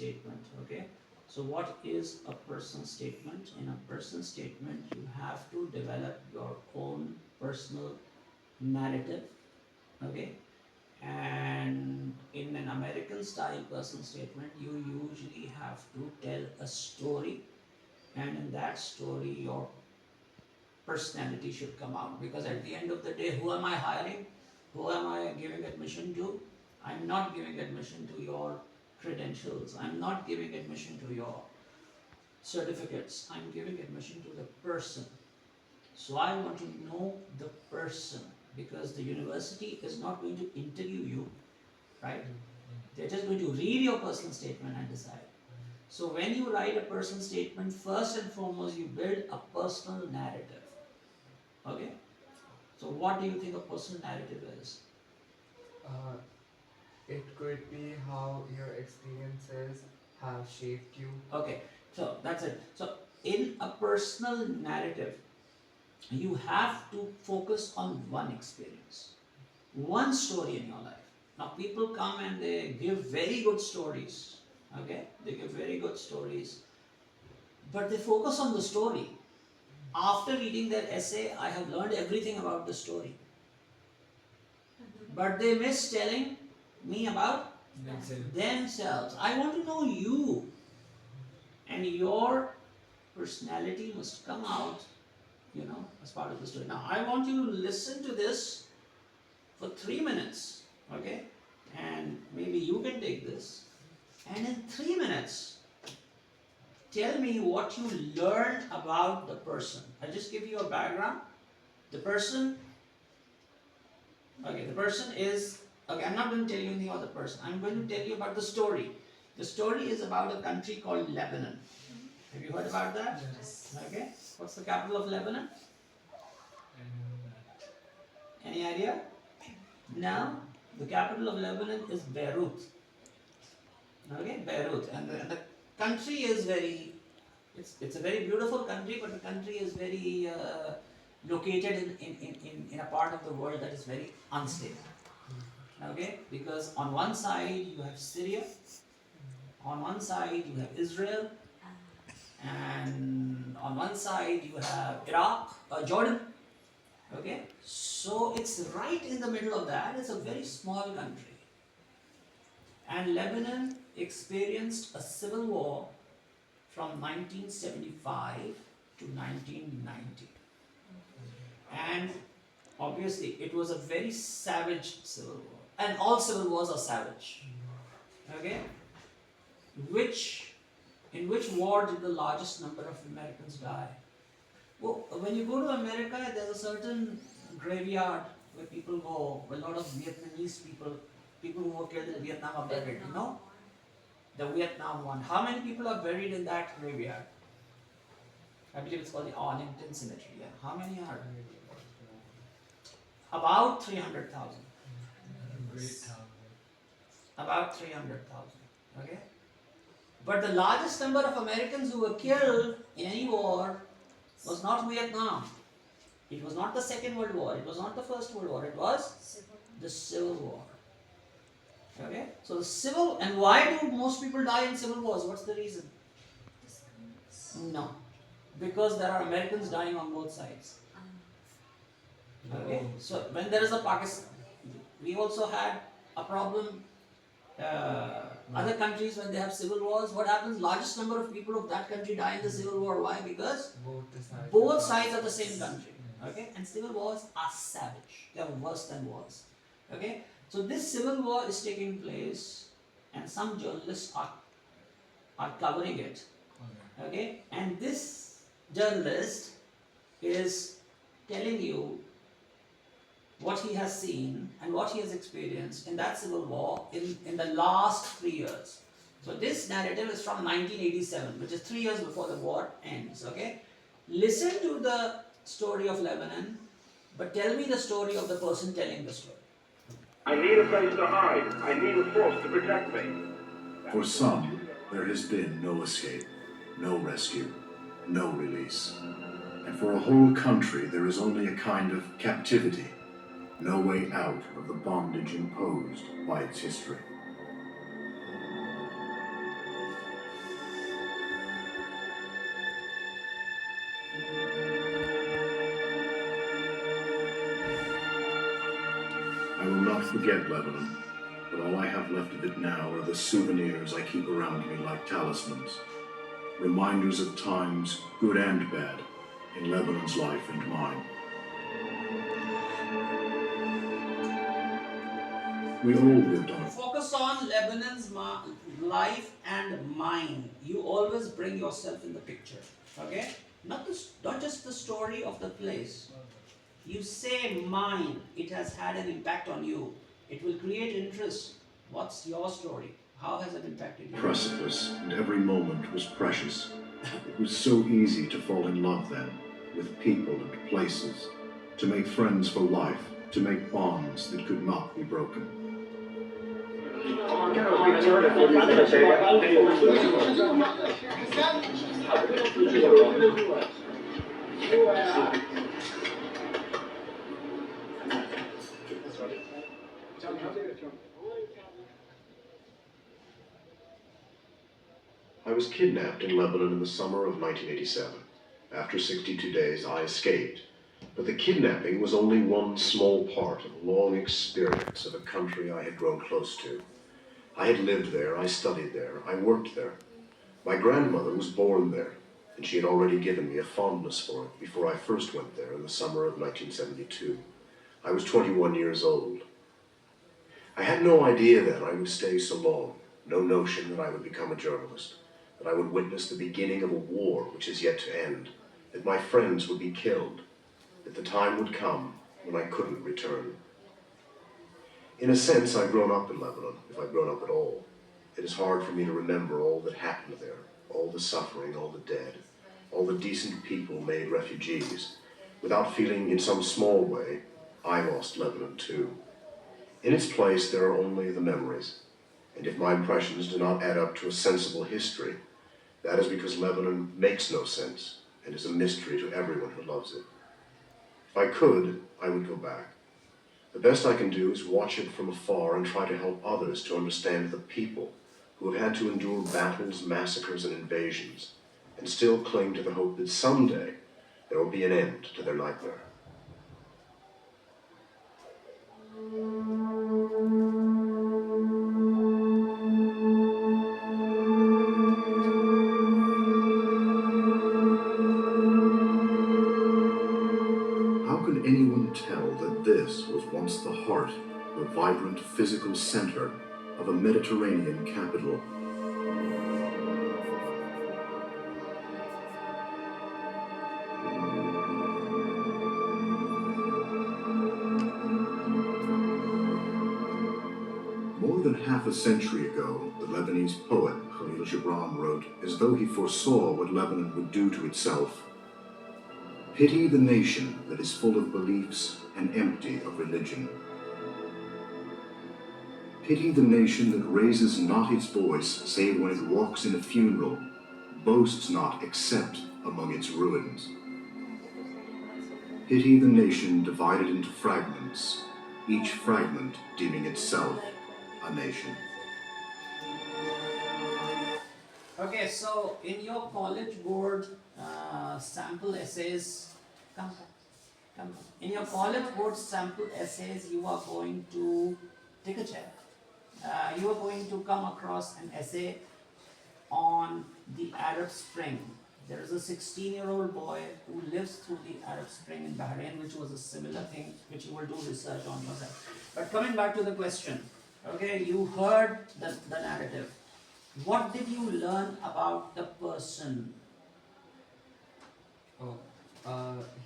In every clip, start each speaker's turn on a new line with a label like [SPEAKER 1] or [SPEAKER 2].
[SPEAKER 1] statement. Okay, so what is a person statement? In a person statement, you have to develop your own personal narrative. Okay, and in an American style person statement, you usually have to tell a story, and in that story, your personality should come out, because at the end of the day, who am I hiring? Who am I giving admission to? I'm not giving admission to your credentials. I'm not giving admission to your certificates. I'm giving admission to the person. So I want to know the person, because the university is not going to interview you, right? They're just going to read your personal statement and decide. So when you write a personal statement, first and foremost, you build a personal narrative. Okay? So what do you think a personal narrative is?
[SPEAKER 2] Uh, it could be how your experiences have shaped you.
[SPEAKER 1] Okay, so that's it. So in a personal narrative, you have to focus on one experience, one story in your life. Now people come and they give very good stories. Okay, they give very good stories, but they focus on the story. After reading their essay, I have learned everything about the story, but they miss telling me about themselves. I want to know you, and your personality must come out, as part of the story. Now, I want you to listen to this for 3 minutes, okay? And maybe you can take this, and in 3 minutes, tell me what you learned about the person. I'll just give you a background. The person, okay, the person is, okay, I'm not going to tell you anything about the person. I'm going to tell you about the story. The story is about a country called Lebanon. Have you heard about that?
[SPEAKER 2] Yes.
[SPEAKER 1] Okay. What's the capital of Lebanon? Any idea? Now, the capital of Lebanon is Beirut. Okay, Beirut. And the country is very, it's a very beautiful country, but the country is very located in a part of the world that is very unstable. Okay, because on one side you have Syria, on one side you have Israel, and on one side you have Iraq, Jordan. Okay, so it's right in the middle of that. It's a very small country, and Lebanon experienced a civil war from 1975 to 1990, and obviously it was a very savage civil war, and all civil wars are savage. Okay, in which war did the largest number of Americans die? Well, when you go to America, there's a certain graveyard where people go, where a lot of Vietnamese people who were killed in Vietnam are buried, The Vietnam one. How many people are buried in that graveyard? I believe it's called the Arlington Cemetery. Yeah. How many are? About 300,000. About 300,000. Okay? But the largest number of Americans who were killed in any war was not Vietnam. It was not the Second World War. It was not the First World War. It was the Civil War. Okay? So the civil, and why do most people die in civil wars? What's the reason? No. Because there are Americans dying on both sides. Okay? So when there is a Pakistan, we also had a problem. Other countries, when they have civil wars, what happens? Largest number of people of that country die in the civil war. Why? Because both sides are the same country. Okay, and civil wars are savage. They are worse than wars. Okay, so this civil war is taking place, and some journalists are covering it. Okay, and this journalist is telling you what he has seen and what he has experienced in that civil war in the last 3 years. So this narrative is from 1987, which is 3 years before the war ends. Okay, listen to the story of Lebanon, but tell me the story of the person telling the story.
[SPEAKER 3] I need a place to hide. I need a force to protect me.
[SPEAKER 4] For some, there has been no escape, no rescue, no release. And for a whole country, there is only a kind of captivity, no way out of the bondage imposed by its history. not forget Lebanon, but all I have left of it now are the souvenirs I keep around me like talismans, reminders of times, good and bad, in Lebanon's life and mine. We all lived on a
[SPEAKER 1] Focus on Lebanon's life and mine. You always bring yourself in the picture. Okay? Not just the story of the place. You say mine, it has had an impact on you. It will create interest. What's your story? How has it impacted you?
[SPEAKER 4] precipice, and every moment was precious. It was so easy to fall in love then, with people and places, to make friends for life, to make bonds that could not be broken. I was kidnapped in Lebanon in the summer of 1987. After 62 days, I escaped. But the kidnapping was only one small part of a long experience of a country I had grown close to. I had lived there, I studied there, I worked there. My grandmother was born there, and she had already given me a fondness for it before I first went there in the summer of 1972. I was 21 years old. I had no idea then I would stay so long, no notion that I would become a journalist, that I would witness the beginning of a war which is yet to end, that my friends would be killed, that the time would come when I couldn't return. In a sense, I've grown up in Lebanon, if I've grown up at all. It is hard for me to remember all that happened there, all the suffering, all the dead, all the decent people made refugees, without feeling in some small way I lost Lebanon too. In its place, there are only the memories, and if my impressions do not add up to a sensible history, that is because Lebanon makes no sense and is a mystery to everyone who loves it. If I could, I would go back. The best I can do is watch it from afar and try to help others to understand the people who have had to endure battles, massacres, and invasions, and still cling to the hope that someday there will be an end to their nightmare. How could anyone tell that this was once the heart, the vibrant physical center of a Mediterranean capital? More than half a century ago, the Lebanese poet Khalil Gibran wrote, as though he foresaw what Lebanon would do to itself: "Pity the nation that is full of beliefs and empty of religion. Pity the nation that raises not its voice save when it walks in a funeral, boasts not except among its ruins. Pity the nation divided into fragments, each fragment deeming itself a nation."
[SPEAKER 1] Okay, so in your college board sample essays, in your college board sample essays, you are going to take a check. You are going to come across an essay on the Arab Spring. There is a 16-year-old boy who lives through the Arab Spring in Bahrain, which was a similar thing, which you will do research on yourself. But coming back to the question, okay, you heard the narrative. What did you learn about the person?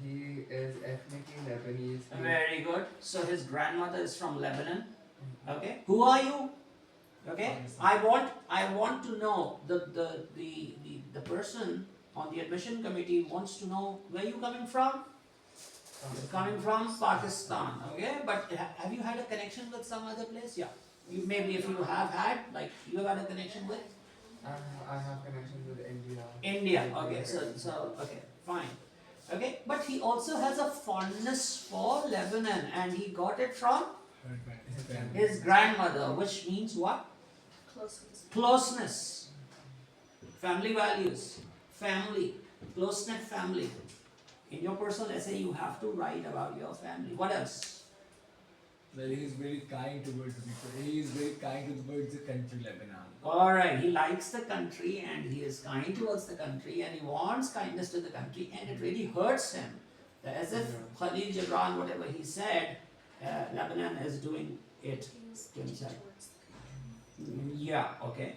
[SPEAKER 2] He is ethnically Lebanese.
[SPEAKER 1] Very good. So his grandmother is from Lebanon. Okay. Who are you? Okay. I want to know the person on the admission committee wants to know where you coming from. You're coming from Pakistan. Okay. But have you had a connection with some other place? Yeah. You maybe if you have had, like you have had a connection with.
[SPEAKER 2] I have connections with India.
[SPEAKER 1] India. Okay. So okay. Fine. Okay. But he also has a fondness for Lebanon, and he got it from his grandmother, which means what? Closeness. Family values. Family. Close-knit family. In your personal essay, you have to write about your family. What else?
[SPEAKER 5] Well, he is very kind towards the people. He is very kind towards the country Lebanon.
[SPEAKER 1] Alright, he likes the country and he is kind towards the country and he wants kindness to the country and it really hurts him. As if Khalil Gibran, whatever he said, Lebanon is doing it to himself. Yeah, okay.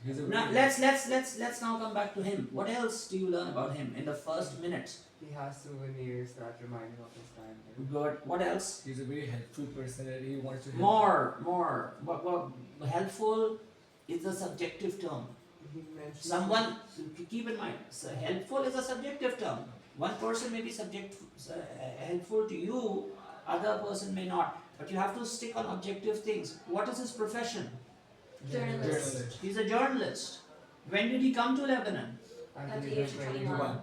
[SPEAKER 5] He's a
[SPEAKER 1] Now
[SPEAKER 5] very,
[SPEAKER 1] let's now come back to him. What else do you learn about him in the first minute?
[SPEAKER 2] He has souvenirs that remind him of his time there.
[SPEAKER 1] Good. What else?
[SPEAKER 5] he's a very helpful personality. He wants to help.
[SPEAKER 1] More. What helpful is a subjective term.
[SPEAKER 2] He mentioned
[SPEAKER 1] Someone, keep in mind, so helpful is a subjective term. One person may be helpful to you, other person may not. But you have to stick on objective things. What is his profession?
[SPEAKER 5] Journalist.
[SPEAKER 1] He's a journalist. When did he come to Lebanon?
[SPEAKER 2] at
[SPEAKER 6] At
[SPEAKER 2] the
[SPEAKER 6] the
[SPEAKER 2] age
[SPEAKER 6] age
[SPEAKER 2] of
[SPEAKER 6] of
[SPEAKER 2] 21.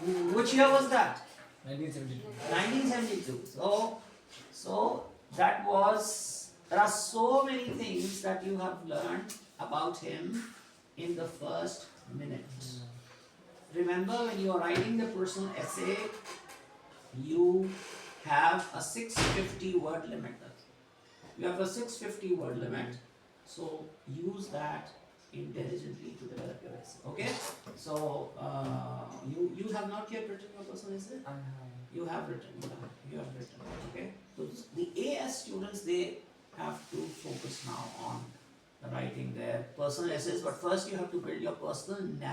[SPEAKER 5] 21.
[SPEAKER 1] Which year was that?
[SPEAKER 5] 1972.
[SPEAKER 1] 1972. So that was, there are so many things that you have learned about him in the first minute. Remember, when you are writing the personal essay, you have a 650 word limit. You have a 650 word limit. So use that intelligently to develop your essay. Okay? So you have not yet written your personal essay?
[SPEAKER 2] I have.
[SPEAKER 1] You have written. Okay? So the AS students, they have to focus now on writing their personal essays, but first you have to build your personal narrative.